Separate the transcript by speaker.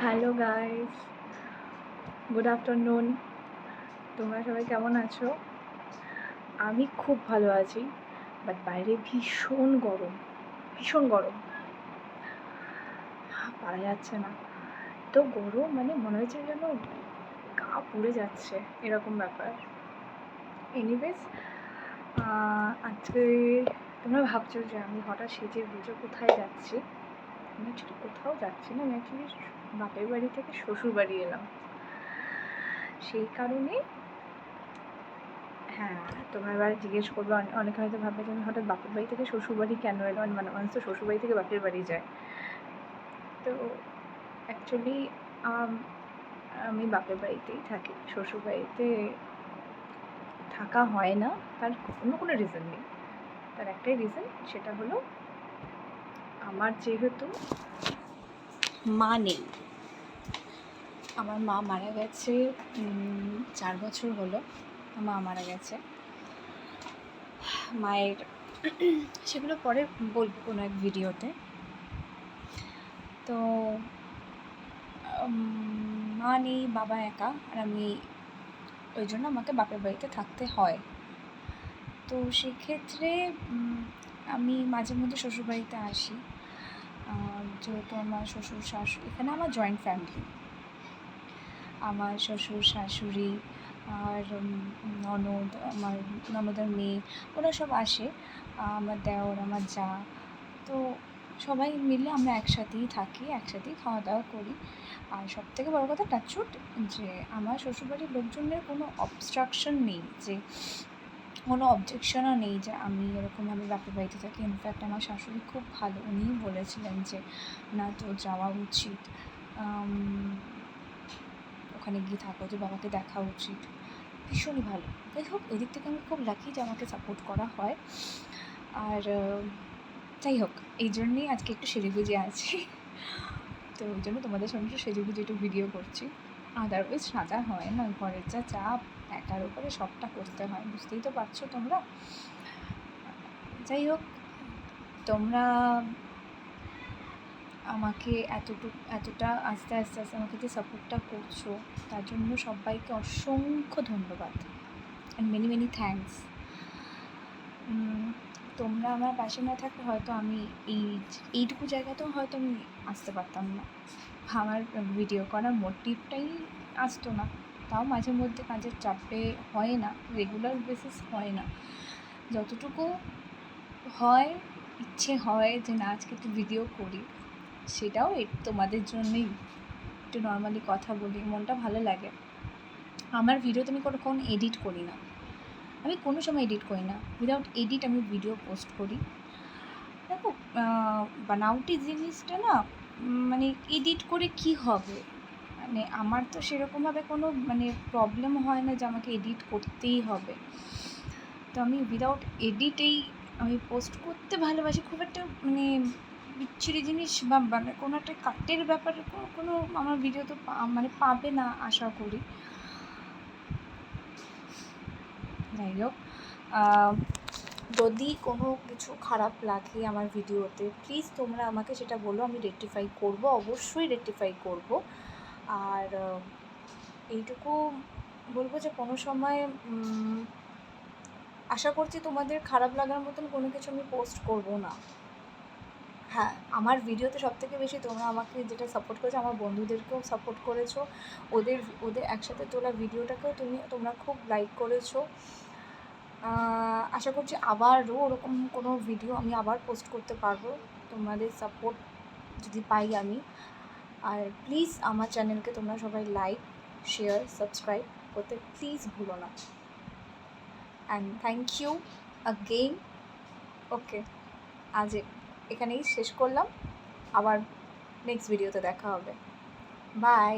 Speaker 1: Hello guys, good afternoon. তোমরা সবাই কেমন আছো? আমি খুব ভালো আছি, বাট বাইরে ভীষণ গরম, ভীষণ গরম, পারা যাচ্ছে না। তো গরম মানে মনে হচ্ছে যেন গা পুড়ে যাচ্ছে, এরকম ব্যাপার। এনিওয়েজ, আজকে তোমরা ভাবছো যে আমি হঠাৎ সেজে গুজে কোথায় যাচ্ছি। আমি অ্যাকচুয়ালি কোথাও যাচ্ছি না, আমি অ্যাকচুয়ালি বাপের বাড়ি থেকে শ্বশুর বাড়ি এলাম। সেই কারণে হ্যাঁ, তোমরা এবার জিজ্ঞেস করবে, অনেকে হয়তো ভাববে যে আমি হঠাৎ বাপের বাড়ি থেকে শ্বশুরবাড়ি কেন এলাম, মানে মানুষ তো শ্বশুরবাড়ি থেকে বাপের বাড়ি যায়। তো অ্যাকচুয়ালি আমি বাপের বাড়িতেই থাকি, শ্বশুরবাড়িতে থাকা হয় না। তার অন্য কোনো রিজন নেই, তার একটাই রিজন, সেটা হলো আমার যেহেতু মা নেই। আমার মা মারা গেছে 4 বছর হলো, মা মারা গেছে। মায়ের সেগুলো পরে বলবো কোনো এক ভিডিওতে। তো মা নেই, বাবা একা, আর আমি, ওই জন্য আমাকে বাপের বাড়িতে থাকতে হয়। তো সেক্ষেত্রে আমি মাঝে মধ্যে শ্বশুরবাড়িতে আসি, যেহেতু আমার শ্বশুর শাশুড়ি, এখানে আমার জয়েন্ট ফ্যামিলি, আমার শ্বশুর শাশুড়ি আর ননদ, আমার ননদের মেয়ে, ওরা সব আসে, আমার দেওর, আমার যা। তো সবাই মিলে আমরা একসাথেই থাকি, একসাথেই খাওয়া দাওয়া করি। আর সবথেকে বড় কথা, টাচউড, যে আমার শ্বশুরবাড়ির লোকজনের কোনো অবস্ট্রাকশন নেই, যে কোনো অবজেকশনও নেই যে আমি এরকমভাবে বাপের বাড়িতে থাকি। ইনফ্যাক্ট আমার শাশুড়ি খুব ভালো, উনিই বলেছিলেন যে না, তো যাওয়া উচিত, ওখানে গিয়ে থাকা উচিত, বাবাকে দেখা উচিত, ভীষণই ভালো। যাই হোক, ওই দিক থেকে আমি খুব লাকি যে আমাকে সাপোর্ট করা হয়। আর যাই হোক, এই জন্যেই আজকে একটু সেজেগুজে আছি। তো ওই জন্য তোমাদের সঙ্গে একটু সেজেগুজে একটু ভিডিও করছি। আদারওয়াইজ সাজা হয় না, ঘরের যা চাপ, একার উপরে সবটা করতে হয়, বুঝতেই তো পারছো তোমরা। যাই হোক, তোমরা আমাকে এতটা আস্তে আস্তে আমাকে যে সাপোর্টটা করছো, তার জন্য সবাইকে অসংখ্য ধন্যবাদ, অ্যান্ড মেনি মেনি থ্যাঙ্কস। তোমরা আমার পাশে না থাকলে হয়তো আমি এইটুকু জায়গাতেও হয়তো আমি আসতে পারতাম না, আমার ভিডিও করার মোটিভটাই আসতো না। তাও মাঝে মধ্যে কাজের চাপে হয় না, রেগুলার বেসিস হয় না, যতটুকু হয় ইচ্ছে হয় যে না আজকে একটু ভিডিও করি, সেটাও তোমাদের জন্যই একটু নর্মালি কথা বলি, মনটা ভালো লাগে। আমার ভিডিওতে আমি কোনো এডিট করি না, আমি কোনো সময় এডিট করি না, উইদাউট এডিট আমি ভিডিও পোস্ট করি। দেখো, বানাউটি জিনিসটা না, মানে এডিট করে কি হবে, মানে আমার তো সেরকমভাবে কোনো মানে প্রবলেম হয় না যে আমাকে এডিট করতেই হবে। তো আমি উইদাউট এডিটেই আমি পোস্ট করতে ভালোবাসি। খুব একটা মানে বিচ্ছিরি জিনিস বা মানে কোনো একটা কাটের ব্যাপারে কোনো আমার ভিডিও তো মানে পাবে না আশা করি। যাই হোক, যদি কোনো কিছু খারাপ লাগে আমার ভিডিওতে, প্লিজ তোমরা আমাকে সেটা বলো, আমি রেকটিফাই করব, অবশ্যই রেকটিফাই করব। আর এইটুকু বলবো যে কোনো সময় আশা করছি তোমাদের খারাপ লাগার মতন কোনো কিছু আমি পোস্ট করব না। হ্যাঁ, আমার ভিডিওতে সবথেকে বেশি তোমরা আমাকে যেটা সাপোর্ট করেছো, আমার বন্ধুদেরকেও সাপোর্ট করেছো, ওদের একসাথে তোলা ভিডিওটাকেও তোমরা খুব লাইক করেছো। আশা করছি আবারও ওরকম কোনো ভিডিও আমি আবার পোস্ট করতে পারবো, তোমাদের সাপোর্ট যদি পাই আমি। আর প্লিজ আমার চ্যানেলকে তোমরা সবাই লাইক, শেয়ার, সাবস্ক্রাইব করতে প্লিজ ভুলো না। And thank you again. Okay, আজ এখানেই শেষ করলাম, আবার নেক্সট ভিডিওতে দেখা হবে। বাই।